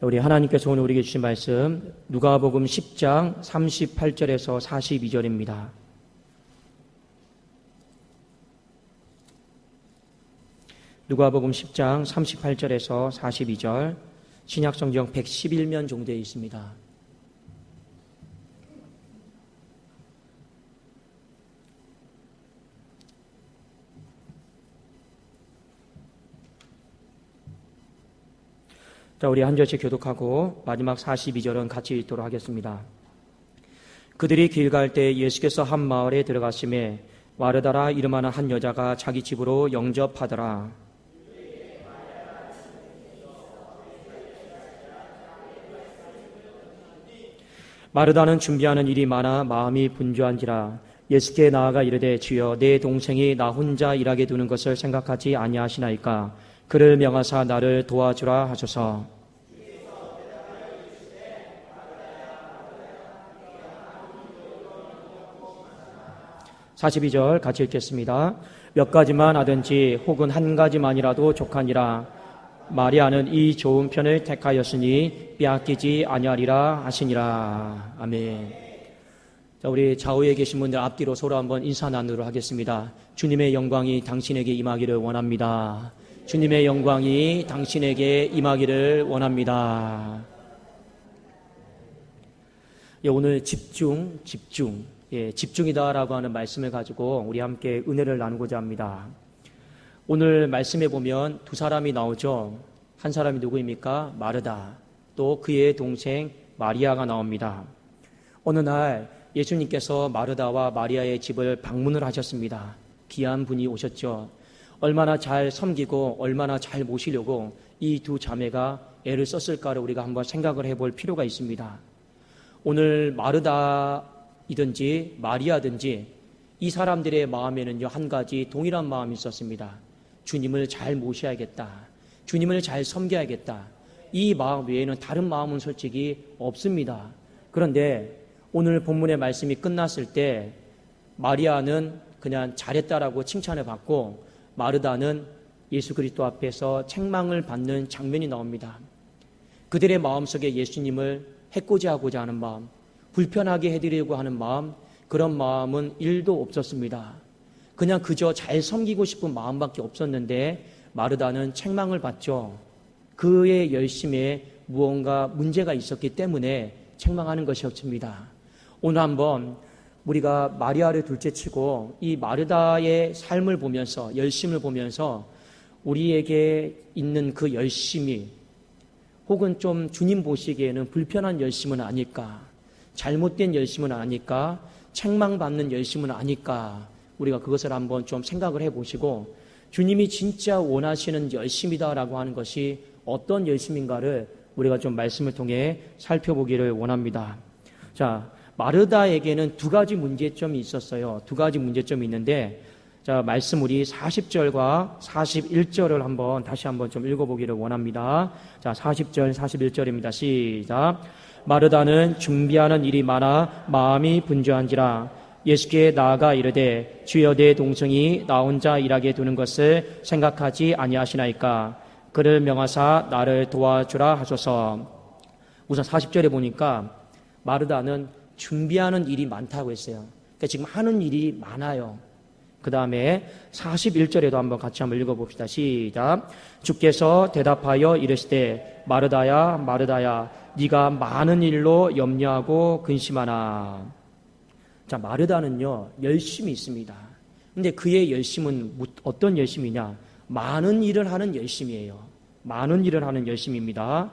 우리 하나님께서 오늘 우리에게 주신 말씀 누가복음 10장 38절에서 42절입니다. 누가복음 10장 38절에서 42절, 신약성경 111면 정도에 있습니다. 자, 우리 한 절씩 교독하고 마지막 42절은 같이 읽도록 하겠습니다. 그들이 길 갈 때 예수께서 한 마을에 들어가심에 마르다라 이름하는 한 여자가 자기 집으로 영접하더라. 마르다는 준비하는 일이 많아 마음이 분주한지라 예수께 나아가 이르되 주여 내 동생이 나 혼자 일하게 두는 것을 생각하지 아니하시나이까 그를 명하사 나를 도와주라 하소서. 42절 같이 읽겠습니다. 몇 가지만 하든지 혹은 한 가지만이라도 족하니라. 마리아는 이 좋은 편을 택하였으니 빼앗기지 아니하리라 하시니라. 아멘. 자, 우리 좌우에 계신 분들 앞뒤로 서로 한번 인사 나누도록 하겠습니다. 주님의 영광이 당신에게 임하기를 원합니다. 주님의 영광이 당신에게 임하기를 원합니다. 예, 오늘 집중이다라고 하는 말씀을 가지고 우리 함께 은혜를 나누고자 합니다. 오늘 말씀에 보면 두 사람이 나오죠. 한 사람이 누구입니까? 마르다. 또 그의 동생 마리아가 나옵니다. 어느 날 예수님께서 마르다와 마리아의 집을 방문을 하셨습니다. 귀한 분이 오셨죠. 얼마나 잘 섬기고 얼마나 잘 모시려고 이 두 자매가 애를 썼을까를 우리가 한번 생각을 해볼 필요가 있습니다. 오늘 마르다이든지 마리아든지 이 사람들의 마음에는요 한 가지 동일한 마음이 있었습니다. 주님을 잘 모셔야겠다. 주님을 잘 섬겨야겠다. 이 마음 외에는 다른 마음은 솔직히 없습니다. 그런데 오늘 본문의 말씀이 끝났을 때 마리아는 그냥 잘했다라고 칭찬을 받고 마르다는 예수 그리스도 앞에서 책망을 받는 장면이 나옵니다. 그들의 마음속에 예수님을 해코지하고자 하는 마음, 불편하게 해드리려고 하는 마음, 그런 마음은 1도 없었습니다. 그냥 그저 잘 섬기고 싶은 마음밖에 없었는데 마르다는 책망을 받죠. 그의 열심에 무언가 문제가 있었기 때문에 책망하는 것이었습니다. 오늘 한번 우리가 마리아를 둘째치고 이 마르다의 삶을 보면서 열심을 보면서 우리에게 있는 그 열심이 혹은 좀 주님 보시기에는 불편한 열심은 아닐까, 잘못된 열심은 아닐까, 책망받는 열심은 아닐까, 우리가 그것을 한번 좀 생각을 해보시고 주님이 진짜 원하시는 열심이다라고 하는 것이 어떤 열심인가를 우리가 좀 말씀을 통해 살펴보기를 원합니다. 자, 마르다에게는 두 가지 문제점이 있었어요. 두 가지 문제점이 있는데, 자, 말씀 우리 40절과 41절을 한번 다시 한번 좀 읽어보기를 원합니다. 자, 40절, 41절입니다. 시작. 마르다는 준비하는 일이 많아 마음이 분주한지라 예수께 나아가 이르되 주여 내 동생이 나 혼자 일하게 두는 것을 생각하지 아니하시나이까 그를 명하사 나를 도와주라 하소서. 우선 40절에 보니까 마르다는 준비하는 일이 많다고 했어요. 그러니까 지금 하는 일이 많아요. 그 다음에 41절에도 한번 같이 한번 읽어봅시다. 시작. 주께서 대답하여 이르시되 마르다야 마르다야 네가 많은 일로 염려하고 근심하나. 자, 마르다는요 열심이 있습니다. 근데 그의 열심은 어떤 열심이냐? 많은 일을 하는 열심이에요. 많은 일을 하는 열심입니다.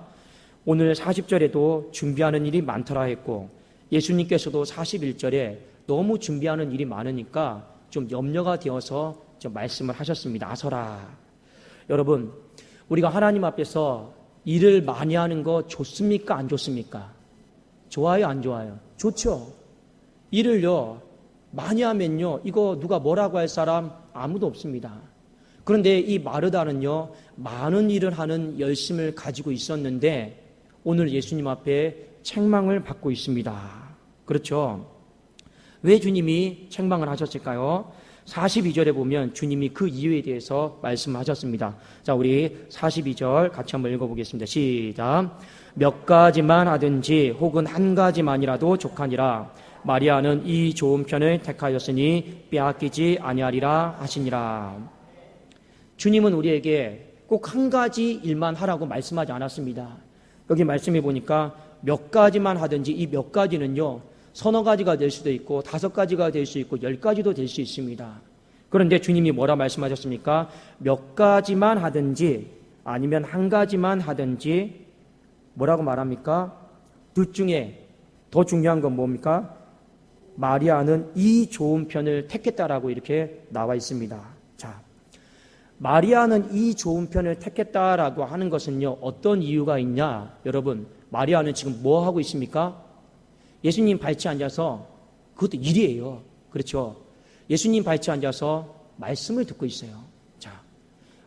오늘 40절에도 준비하는 일이 많더라 했고 예수님께서도 41절에 너무 준비하는 일이 많으니까 좀 염려가 되어서 좀 말씀을 하셨습니다. 아서라. 여러분, 우리가 하나님 앞에서 일을 많이 하는 거 좋습니까? 안 좋습니까? 좋아요? 안 좋아요? 좋죠. 일을요 많이 하면요 이거 누가 뭐라고 할 사람 아무도 없습니다. 그런데 이 마르다는요 많은 일을 하는 열심을 가지고 있었는데 오늘 예수님 앞에 책망을 받고 있습니다. 그렇죠? 왜 주님이 책망을 하셨을까요? 42절에 보면 주님이 그 이유에 대해서 말씀하셨습니다. 자, 우리 42절 같이 한번 읽어보겠습니다. 시작. 몇 가지만 하든지 혹은 한 가지만이라도 족하니라. 마리아는 이 좋은 편을 택하였으니 빼앗기지 아니하리라 하시니라. 주님은 우리에게 꼭 한 가지 일만 하라고 말씀하지 않았습니다. 여기 말씀해 보니까 몇 가지만 하든지, 이 몇 가지는요, 서너 가지가 될 수도 있고 5가지가 될 수 있고 10가지도 될 수 있습니다. 그런데 주님이 뭐라 말씀하셨습니까? 몇 가지만 하든지 아니면 한 가지만 하든지 뭐라고 말합니까? 둘 중에 더 중요한 건 뭡니까? 마리아는 이 좋은 편을 택했다라고 이렇게 나와 있습니다. 자, 마리아는 이 좋은 편을 택했다라고 하는 것은요, 어떤 이유가 있냐? 여러분, 마리아는 지금 뭐 하고 있습니까? 예수님 발치에 앉아서, 그것도 일이에요. 그렇죠? 예수님 발치에 앉아서 말씀을 듣고 있어요. 자,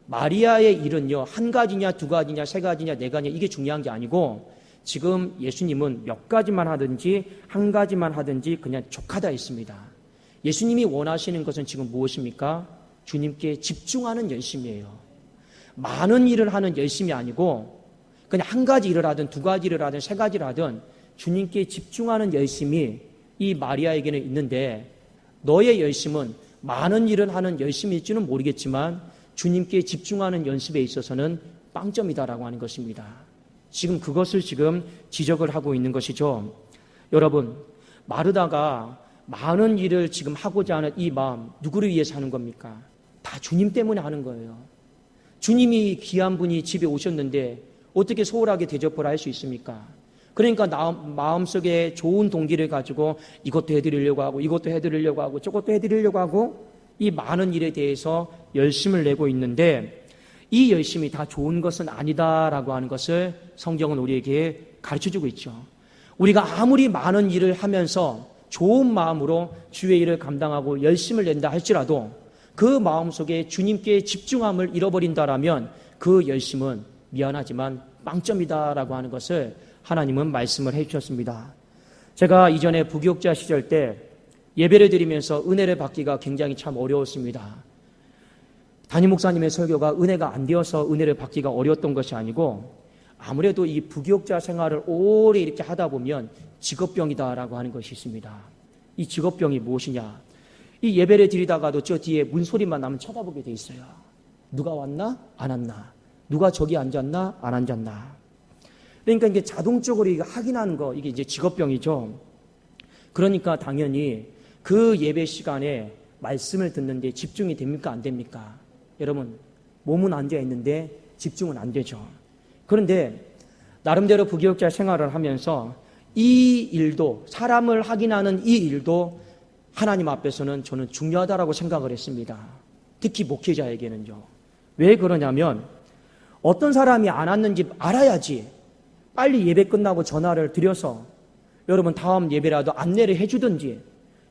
마리아의 일은요, 한 가지냐, 2가지냐, 3가지냐, 4가지냐, 이게 중요한 게 아니고, 지금 예수님은 몇 가지만 하든지, 한 가지만 하든지 그냥 족하다 했습니다. 예수님이 원하시는 것은 지금 무엇입니까? 주님께 집중하는 열심이에요. 많은 일을 하는 열심이 아니고, 그냥 한 가지 일을 하든 2가지 일을 하든 3가지를 하든 주님께 집중하는 열심이 이 마리아에게는 있는데, 너의 열심은 많은 일을 하는 열심일지는 모르겠지만 주님께 집중하는 연습에 있어서는 빵점이다라고 하는 것입니다. 지금 그것을 지금 지적을 하고 있는 것이죠. 여러분, 마르다가 많은 일을 지금 하고자 하는 이 마음, 누구를 위해서 하는 겁니까? 다 주님 때문에 하는 거예요. 주님이 귀한 분이 집에 오셨는데 어떻게 소홀하게 대접을 할 수 있습니까? 그러니까 마음속에 좋은 동기를 가지고 이것도 해드리려고 하고 이것도 해드리려고 하고 저것도 해드리려고 하고 이 많은 일에 대해서 열심을 내고 있는데, 이 열심이 다 좋은 것은 아니다라고 하는 것을 성경은 우리에게 가르쳐주고 있죠. 우리가 아무리 많은 일을 하면서 좋은 마음으로 주의 일을 감당하고 열심을 낸다 할지라도 그 마음속에 주님께 집중함을 잃어버린다라면 그 열심은 미안하지만 빵점이다라고 하는 것을 하나님은 말씀을 해주셨습니다. 제가 이전에 부교육자 시절 때 예배를 드리면서 은혜를 받기가 굉장히 참 어려웠습니다. 담임 목사님의 설교가 은혜가 안 되어서 은혜를 받기가 어려웠던 것이 아니고, 아무래도 이 부교육자 생활을 오래 이렇게 하다 보면 직업병이다라고 하는 것이 있습니다. 이 직업병이 무엇이냐? 이 예배를 드리다가도 저 뒤에 문소리만 나면 쳐다보게 돼 있어요. 누가 왔나? 안 왔나? 누가 저기 앉았나? 안 앉았나? 그러니까 이게 자동적으로 이거 확인하는 거, 이게 이제 직업병이죠. 그러니까 당연히 그 예배 시간에 말씀을 듣는데 집중이 됩니까? 안 됩니까? 여러분, 몸은 앉아 있는데 집중은 안 되죠. 그런데 나름대로 부교육자 생활을 하면서 이 일도, 사람을 확인하는 이 일도 하나님 앞에서는 저는 중요하다라고 생각을 했습니다. 특히 목회자에게는요. 왜 그러냐면 어떤 사람이 안 왔는지 알아야지 빨리 예배 끝나고 전화를 드려서 여러분 다음 예배라도 안내를 해주든지,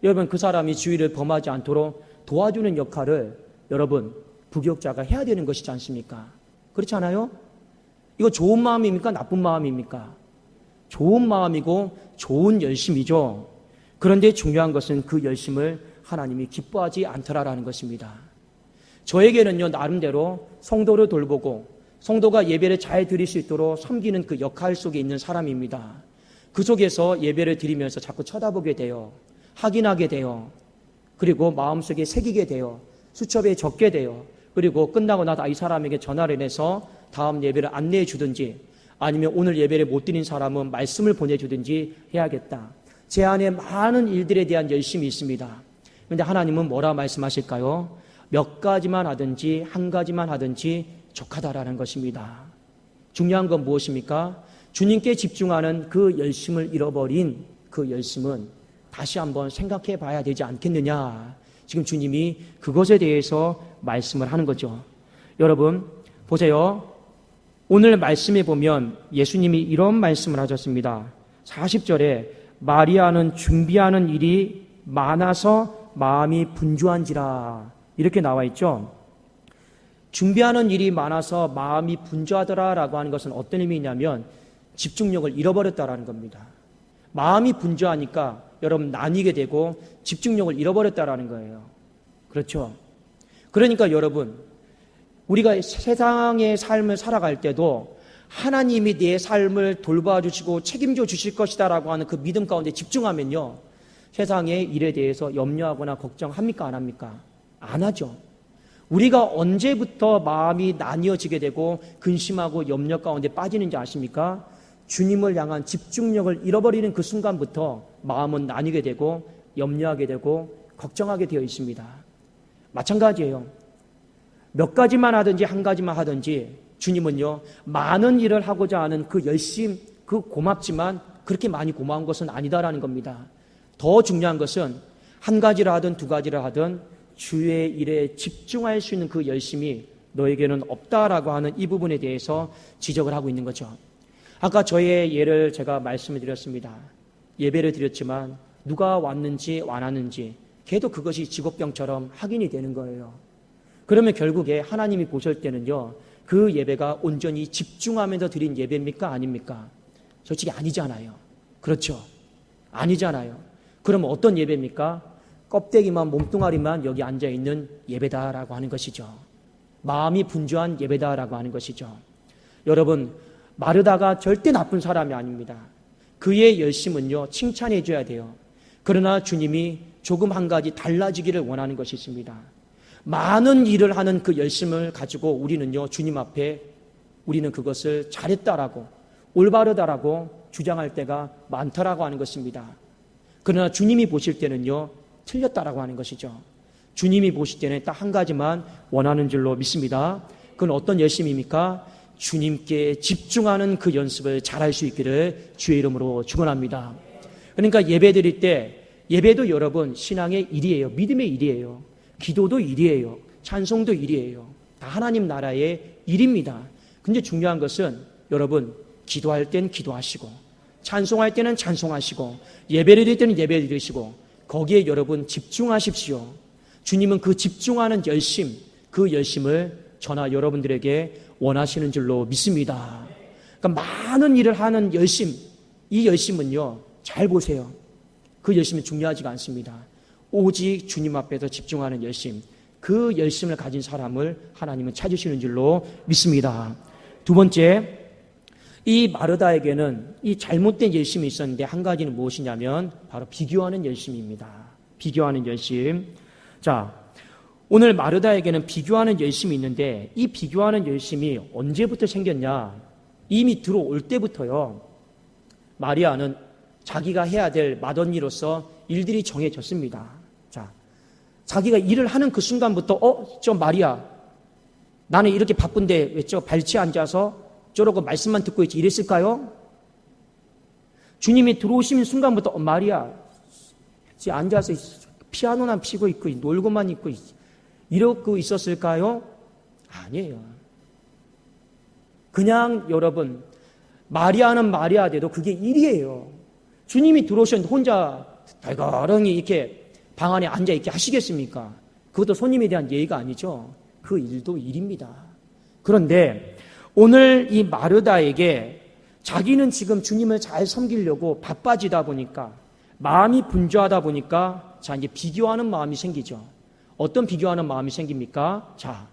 여러분 그 사람이 주의를 범하지 않도록 도와주는 역할을 여러분 부교육자가 해야 되는 것이지 않습니까? 그렇지 않아요? 이거 좋은 마음입니까? 나쁜 마음입니까? 좋은 마음이고 좋은 열심이죠. 그런데 중요한 것은 그 열심을 하나님이 기뻐하지 않더라라는 것입니다. 저에게는요, 나름대로 성도를 돌보고 성도가 예배를 잘 드릴 수 있도록 섬기는 그 역할 속에 있는 사람입니다. 그 속에서 예배를 드리면서 자꾸 쳐다보게 돼요. 확인하게 돼요. 그리고 마음속에 새기게 돼요. 수첩에 적게 돼요. 그리고 끝나고 나서 이 사람에게 전화를 해서 다음 예배를 안내해 주든지, 아니면 오늘 예배를 못 드린 사람은 말씀을 보내주든지 해야겠다. 제 안에 많은 일들에 대한 열심이 있습니다. 그런데 하나님은 뭐라 말씀하실까요? 몇 가지만 하든지 한 가지만 하든지 족하다라는 것입니다. 중요한 건 무엇입니까? 주님께 집중하는 그 열심을 잃어버린 그 열심은 다시 한번 생각해 봐야 되지 않겠느냐. 지금 주님이 그것에 대해서 말씀을 하는 거죠. 여러분 보세요. 오늘 말씀에 보면 예수님이 이런 말씀을 하셨습니다. 40절에 마리아는 준비하는 일이 많아서 마음이 분주한지라, 이렇게 나와 있죠. 준비하는 일이 많아서 마음이 분주하더라라고 하는 것은 어떤 의미냐면 집중력을 잃어버렸다라는 겁니다. 마음이 분주하니까 여러분 나뉘게 되고 집중력을 잃어버렸다라는 거예요. 그렇죠. 그러니까 여러분, 우리가 세상의 삶을 살아갈 때도 하나님이 내 삶을 돌봐주시고 책임져 주실 것이다라고 하는 그 믿음 가운데 집중하면요, 세상의 일에 대해서 염려하거나 걱정합니까? 안 합니까? 안 하죠. 우리가 언제부터 마음이 나뉘어지게 되고 근심하고 염려 가운데 빠지는지 아십니까? 주님을 향한 집중력을 잃어버리는 그 순간부터 마음은 나뉘게 되고 염려하게 되고 걱정하게 되어 있습니다. 마찬가지예요. 몇 가지만 하든지 한 가지만 하든지 주님은요, 많은 일을 하고자 하는 그 열심, 그 고맙지만 그렇게 많이 고마운 것은 아니다라는 겁니다. 더 중요한 것은 한 가지를 하든 두 가지를 하든 주의 일에 집중할 수 있는 그 열심이 너에게는 없다라고 하는 이 부분에 대해서 지적을 하고 있는 거죠. 아까 저의 예를 제가 말씀을 드렸습니다. 예배를 드렸지만 누가 왔는지 안 왔는지 걔도 그것이 직업병처럼 확인이 되는 거예요. 그러면 결국에 하나님이 보실 때는요, 그 예배가 온전히 집중하면서 드린 예배입니까? 아닙니까? 솔직히 아니잖아요. 그렇죠? 아니잖아요. 그럼 어떤 예배입니까? 껍데기만, 몸뚱아리만 여기 앉아있는 예배다라고 하는 것이죠. 마음이 분주한 예배다라고 하는 것이죠. 여러분, 마르다가 절대 나쁜 사람이 아닙니다. 그의 열심은요, 칭찬해 줘야 돼요. 그러나 주님이 조금 한 가지 달라지기를 원하는 것이 있습니다. 많은 일을 하는 그 열심을 가지고 우리는요, 주님 앞에 우리는 그것을 잘했다라고, 올바르다라고 주장할 때가 많다라고 하는 것입니다. 그러나 주님이 보실 때는요, 틀렸다라고 하는 것이죠. 주님이 보실 때는 딱 한 가지만 원하는 줄로 믿습니다. 그건 어떤 열심입니까? 주님께 집중하는 그 연습을 잘할 수 있기를 주의 이름으로 축원합니다. 그러니까 예배 드릴 때, 예배도 여러분 신앙의 일이에요. 믿음의 일이에요. 기도도 일이에요. 찬송도 일이에요. 다 하나님 나라의 일입니다. 근데 중요한 것은 여러분, 기도할 땐 기도하시고, 찬송할 때는 찬송하시고, 예배를 드릴 때는 예배를 드리시고, 거기에 여러분 집중하십시오. 주님은 그 집중하는 열심, 그 열심을 저나 여러분들에게 원하시는 줄로 믿습니다. 그러니까 많은 일을 하는 열심, 이 열심은요, 잘 보세요. 그 열심이 중요하지가 않습니다. 오직 주님 앞에서 집중하는 열심, 그 열심을 가진 사람을 하나님은 찾으시는 줄로 믿습니다. 두 번째, 이 마르다에게는 이 잘못된 열심이 있었는데 한 가지는 무엇이냐면 바로 비교하는 열심입니다. 비교하는 열심. 자, 오늘 마르다에게는 비교하는 열심이 있는데 이 비교하는 열심이 언제부터 생겼냐? 이미 들어올 때부터요. 마리아는 자기가 해야 될 맏언니로서 일들이 정해졌습니다. 자, 자기가 일을 하는 그 순간부터 저 마리아, 나는 이렇게 바쁜데 왜 저 발치에 앉아서 저러고 말씀만 듣고 있지 이랬을까요? 주님이 들어오시는 순간부터 마리아 앉아서 피아노나 피고 있고 놀고만 있고 이러고 있었을까요? 아니에요. 그냥 여러분, 마리아는 마리아돼도 그게 일이에요. 주님이 들어오셨는데 혼자 달가렁이 이렇게 방 안에 앉아 있게 하시겠습니까? 그것도 손님에 대한 예의가 아니죠. 그 일도 일입니다. 그런데 오늘 이 마르다에게 자기는 지금 주님을 잘 섬기려고 바빠지다 보니까 마음이 분주하다 보니까 자, 이제 비교하는 마음이 생기죠. 어떤 비교하는 마음이 생깁니까? 자,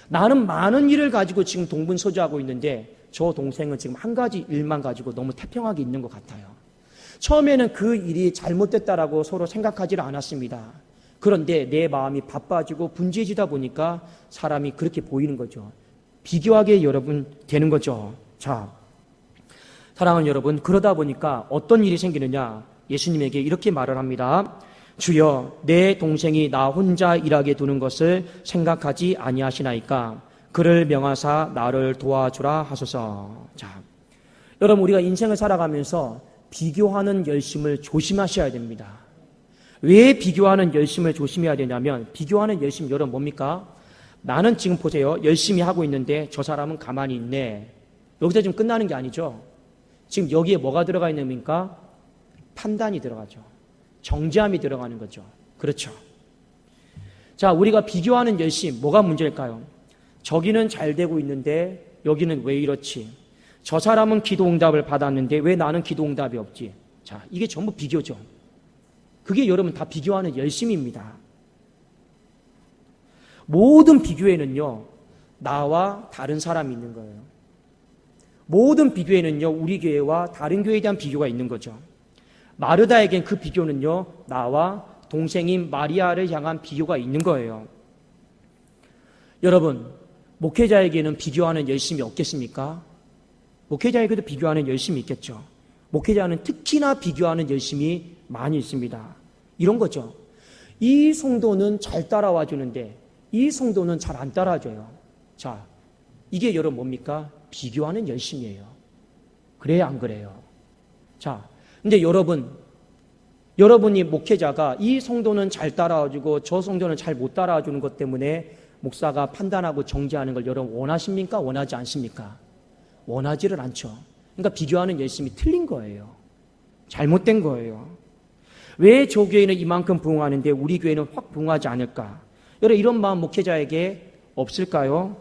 나는 많은 일을 가지고 지금 동분서주하고 있는데 저 동생은 지금 한 가지 일만 가지고 너무 태평하게 있는 것 같아요. 처음에는 그 일이 잘못됐다라고 서로 생각하지 않았습니다. 그런데 내 마음이 바빠지고 분주해지다 보니까 사람이 그렇게 보이는 거죠. 비교하게 여러분 되는 거죠. 자, 사랑하는 여러분, 그러다 보니까 어떤 일이 생기느냐? 예수님에게 이렇게 말을 합니다. 주여, 내 동생이 나 혼자 일하게 두는 것을 생각하지 아니하시나이까? 그를 명하사 나를 도와주라 하소서. 자, 여러분, 우리가 인생을 살아가면서 비교하는 열심을 조심하셔야 됩니다. 왜 비교하는 열심을 조심해야 되냐면, 비교하는 열심 여러분 뭡니까? 나는 지금 보세요. 열심히 하고 있는데 저 사람은 가만히 있네. 여기서 지금 끝나는 게 아니죠. 지금 여기에 뭐가 들어가 있는 겁니까? 판단이 들어가죠. 정죄함이 들어가는 거죠. 그렇죠. 자, 우리가 비교하는 열심, 뭐가 문제일까요? 저기는 잘 되고 있는데 여기는 왜 이렇지? 저 사람은 기도응답을 받았는데 왜 나는 기도응답이 없지? 자, 이게 전부 비교죠. 그게 여러분 다 비교하는 열심입니다. 모든 비교에는요, 나와 다른 사람이 있는 거예요. 모든 비교에는요, 우리 교회와 다른 교회에 대한 비교가 있는 거죠. 마르다에겐 그 비교는요, 나와 동생인 마리아를 향한 비교가 있는 거예요. 여러분, 목회자에게는 비교하는 열심이 없겠습니까? 목회자에게도 비교하는 열심이 있겠죠. 목회자는 특히나 비교하는 열심이 많이 있습니다. 이런 거죠. 이 성도는 잘 따라와 주는데 이 성도는 잘 안 따라줘요. 자, 이게 여러분 뭡니까? 비교하는 열심이에요. 그래요, 안 그래요? 자, 근데 여러분이 목회자가 이 성도는 잘 따라와주고 저 성도는 잘 못 따라와주는 것 때문에 목사가 판단하고 정죄하는 걸 여러분 원하십니까? 원하지 않습니까? 원하지를 않죠. 그러니까 비교하는 열심이 틀린 거예요. 잘못된 거예요. 왜 저 교회는 이만큼 부흥하는데 우리 교회는 확 부흥하지 않을까? 여러분, 이런 마음 목회자에게 없을까요?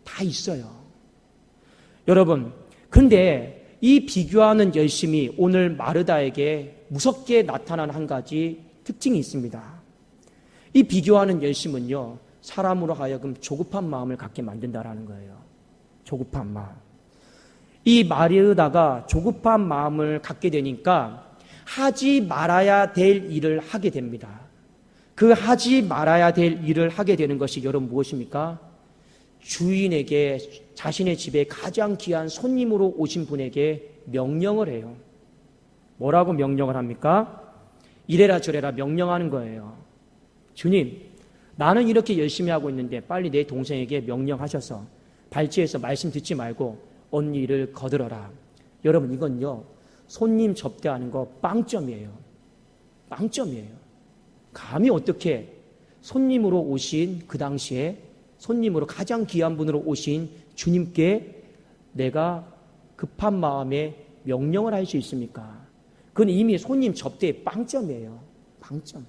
다 있어요. 여러분, 근데 이 비교하는 열심이 오늘 마르다에게 무섭게 나타난 한 가지 특징이 있습니다. 이 비교하는 열심은요, 사람으로 하여금 조급한 마음을 갖게 만든다라는 거예요. 조급한 마음. 이 마르다가 조급한 마음을 갖게 되니까 하지 말아야 될 일을 하게 됩니다. 그 하지 말아야 될 일을 하게 되는 것이 여러분 무엇입니까? 주인에게 자신의 집에 가장 귀한 손님으로 오신 분에게 명령을 해요. 뭐라고 명령을 합니까? 이래라 저래라 명령하는 거예요. 주님, 나는 이렇게 열심히 하고 있는데 빨리 내 동생에게 명령하셔서 발치해서 말씀 듣지 말고 언니 일을 거들어라. 여러분, 이건요, 손님 접대하는 거 빵점이에요. 빵점이에요. 감히 어떻게 손님으로 오신 그 당시에 손님으로 가장 귀한 분으로 오신 주님께 내가 급한 마음에 명령을 할 수 있습니까? 그건 이미 손님 접대의 빵점이에요. 빵점.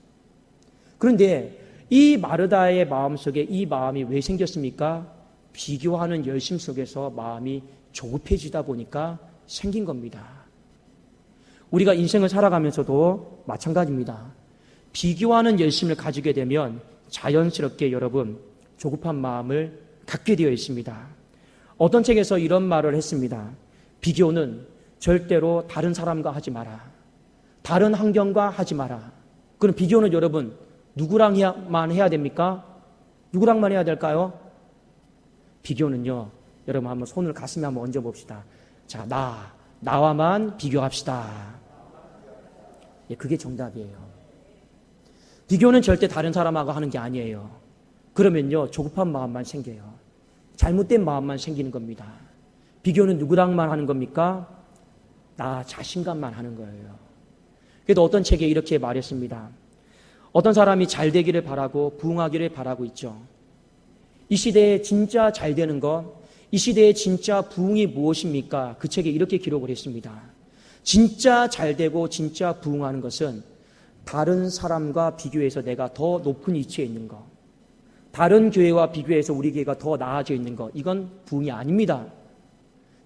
그런데 이 마르다의 마음속에 이 마음이 왜 생겼습니까? 비교하는 열심 속에서 마음이 조급해지다 보니까 생긴 겁니다. 우리가 인생을 살아가면서도 마찬가지입니다. 비교하는 열심을 가지게 되면 자연스럽게 여러분 조급한 마음을 갖게 되어 있습니다. 어떤 책에서 이런 말을 했습니다. 비교는 절대로 다른 사람과 하지 마라. 다른 환경과 하지 마라. 그럼 비교는 여러분 누구랑만 해야 됩니까? 누구랑만 해야 될까요? 비교는요, 여러분 한번 손을 가슴에 한번 얹어 봅시다. 자, 나와만 비교합시다. 예, 그게 정답이에요. 비교는 절대 다른 사람하고 하는 게 아니에요. 그러면요, 조급한 마음만 생겨요. 잘못된 마음만 생기는 겁니다. 비교는 누구랑만 하는 겁니까? 나 자신감만 하는 거예요. 그래도 어떤 책에 이렇게 말했습니다. 어떤 사람이 잘 되기를 바라고 부흥하기를 바라고 있죠. 이 시대에 진짜 잘 되는 것, 이 시대에 진짜 부흥이 무엇입니까? 그 책에 이렇게 기록을 했습니다. 진짜 잘 되고 진짜 부흥하는 것은 다른 사람과 비교해서 내가 더 높은 위치에 있는 것, 다른 교회와 비교해서 우리 교회가 더 나아져 있는 것, 이건 부흥이 아닙니다.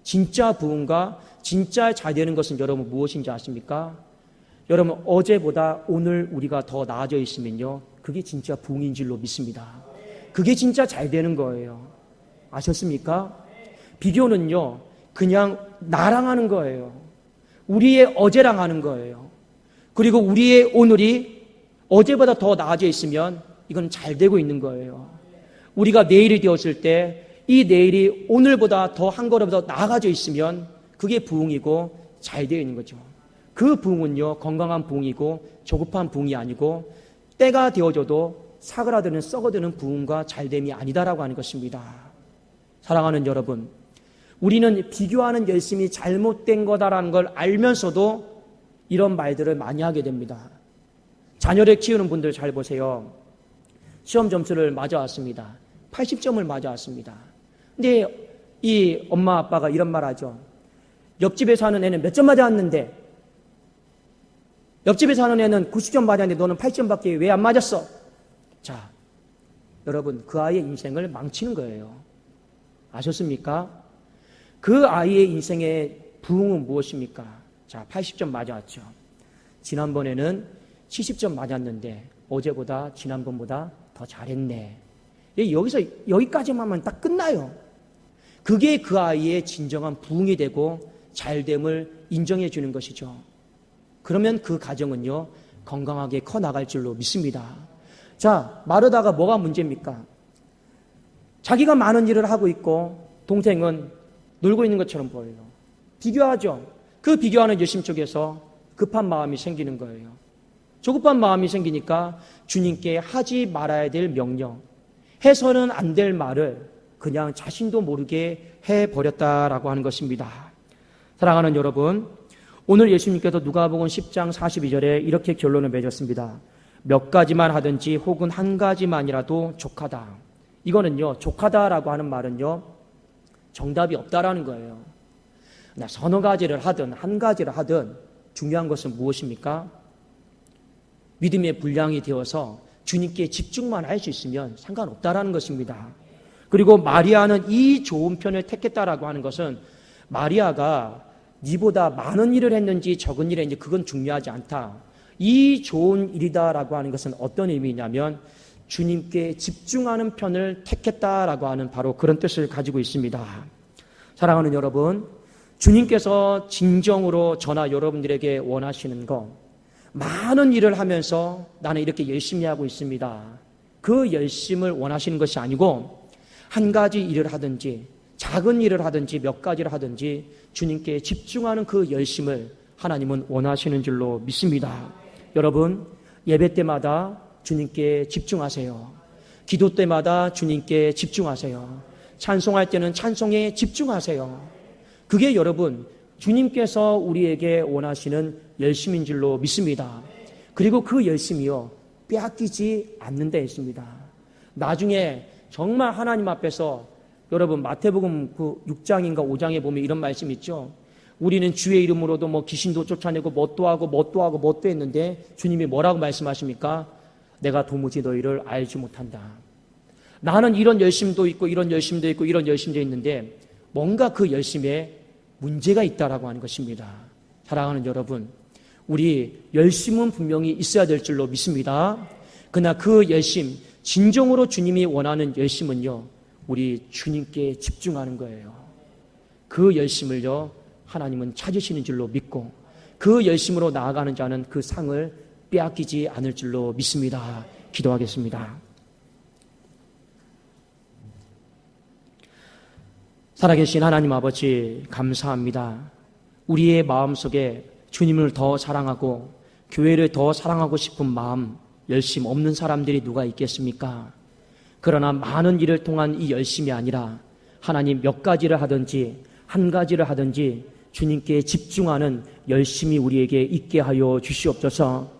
진짜 부흥과 진짜 잘 되는 것은 여러분 무엇인지 아십니까? 여러분, 어제보다 오늘 우리가 더 나아져 있으면요, 그게 진짜 부흥인 줄로 믿습니다. 그게 진짜 잘 되는 거예요. 아셨습니까? 비교는요, 그냥 나랑 하는 거예요. 우리의 어제랑 하는 거예요. 그리고 우리의 오늘이 어제보다 더 나아져 있으면 이건 잘 되고 있는 거예요. 우리가 내일이 되었을 때 이 내일이 오늘보다 더 한 걸음 더 나아가져 있으면 그게 부흥이고 잘 되어 있는 거죠. 그 부흥은요, 건강한 부흥이고 조급한 부흥이 아니고 때가 되어져도 사그라드는 썩어드는 부흥과 잘됨이 아니다라고 하는 것입니다. 사랑하는 여러분, 우리는 비교하는 열심이 잘못된 거다라는 걸 알면서도 이런 말들을 많이 하게 됩니다. 자녀를 키우는 분들 잘 보세요. 시험 점수를 맞아왔습니다. 80점을 맞아왔습니다. 근데 이 엄마 아빠가 이런 말 하죠. 옆집에 사는 애는 몇 점 맞아왔는데, 옆집에 사는 애는 90점 맞았는데 너는 80점밖에 왜 안 맞았어? 자, 여러분, 그 아이의 인생을 망치는 거예요. 아셨습니까? 그 아이의 인생의 부흥은 무엇입니까? 자, 80점 맞아왔죠. 지난번에는 70점 맞았는데 어제보다 지난번보다 더 잘했네. 여기서 여기까지만 하면 딱 끝나요. 그게 그 아이의 진정한 부흥이 되고 잘됨을 인정해 주는 것이죠. 그러면 그 가정은요, 건강하게 커 나갈 줄로 믿습니다. 자, 마르다가 뭐가 문제입니까? 자기가 많은 일을 하고 있고 동생은 놀고 있는 것처럼 보여요. 비교하죠. 그 비교하는 열심 쪽에서 급한 마음이 생기는 거예요. 조급한 마음이 생기니까 주님께 하지 말아야 될 명령, 해서는 안 될 말을 그냥 자신도 모르게 해버렸다라고 하는 것입니다. 사랑하는 여러분, 오늘 예수님께서 누가복음 10장 42절에 이렇게 결론을 맺었습니다. 몇 가지만 하든지 혹은 한 가지만이라도 족하다. 이거는요, 족하다라고 하는 말은요, 정답이 없다라는 거예요. 서너 가지를 하든 한 가지를 하든 중요한 것은 무엇입니까? 믿음의 분량이 되어서 주님께 집중만 할 수 있으면 상관없다라는 것입니다. 그리고 마리아는 이 좋은 편을 택했다라고 하는 것은 마리아가 니보다 많은 일을 했는지 적은 일을 했는지 그건 중요하지 않다. 이 좋은 일이다라고 하는 것은 어떤 의미냐면 주님께 집중하는 편을 택했다라고 하는 바로 그런 뜻을 가지고 있습니다. 사랑하는 여러분, 주님께서 진정으로 저나 여러분들에게 원하시는 것, 많은 일을 하면서 나는 이렇게 열심히 하고 있습니다. 그 열심을 원하시는 것이 아니고 한 가지 일을 하든지 작은 일을 하든지 몇 가지를 하든지 주님께 집중하는 그 열심을 하나님은 원하시는 줄로 믿습니다. 여러분, 예배 때마다 주님께 집중하세요. 기도 때마다 주님께 집중하세요. 찬송할 때는 찬송에 집중하세요. 그게 여러분, 주님께서 우리에게 원하시는 열심인 줄로 믿습니다. 그리고 그 열심이요, 빼앗기지 않는 데 있습니다. 나중에 정말 하나님 앞에서 여러분 마태복음 그 6장인가 5장에 보면 이런 말씀 있죠. 우리는 주의 이름으로도 뭐 귀신도 쫓아내고 뭣도 하고 했는데 주님이 뭐라고 말씀하십니까? 내가 도무지 너희를 알지 못한다. 나는 이런 열심도 있고 이런 열심도 있고 이런 열심도 있는데 뭔가 그 열심에 문제가 있다라고 하는 것입니다. 사랑하는 여러분, 우리 열심은 분명히 있어야 될 줄로 믿습니다. 그러나 그 열심, 진정으로 주님이 원하는 열심은요, 우리 주님께 집중하는 거예요. 그 열심을요, 하나님은 찾으시는 줄로 믿고 그 열심으로 나아가는 자는 그 상을 빼앗기지 않을 줄로 믿습니다. 기도하겠습니다. 살아계신 하나님 아버지, 감사합니다. 우리의 마음속에 주님을 더 사랑하고 교회를 더 사랑하고 싶은 마음, 열심 없는 사람들이 누가 있겠습니까? 그러나 많은 일을 통한 이 열심이 아니라 하나님 몇 가지를 하든지 한 가지를 하든지 주님께 집중하는 열심이 우리에게 있게 하여 주시옵소서.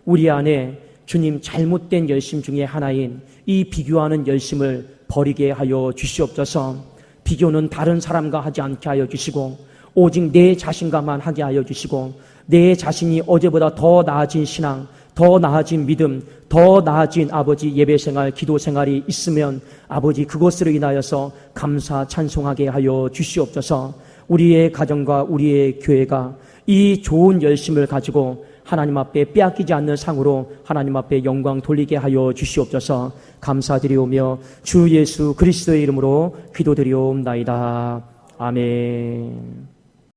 우리 안에 주님 잘못된 열심 중에 하나인 이 비교하는 열심을 버리게 하여 주시옵소서. 비교는 다른 사람과 하지 않게 하여 주시고 오직 내 자신과만 하게 하여 주시고 내 자신이 어제보다 더 나아진 신앙, 더 나아진 믿음, 더 나아진 아버지 예배생활, 기도생활이 있으면 아버지 그것으로 인하여서 감사 찬송하게 하여 주시옵소서. 우리의 가정과 우리의 교회가 이 좋은 열심을 가지고 하나님 앞에 빼앗기지 않는 상으로 하나님 앞에 영광 돌리게 하여 주시옵소서. 감사드리오며 주 예수 그리스도의 이름으로 기도드리옵나이다. 아멘.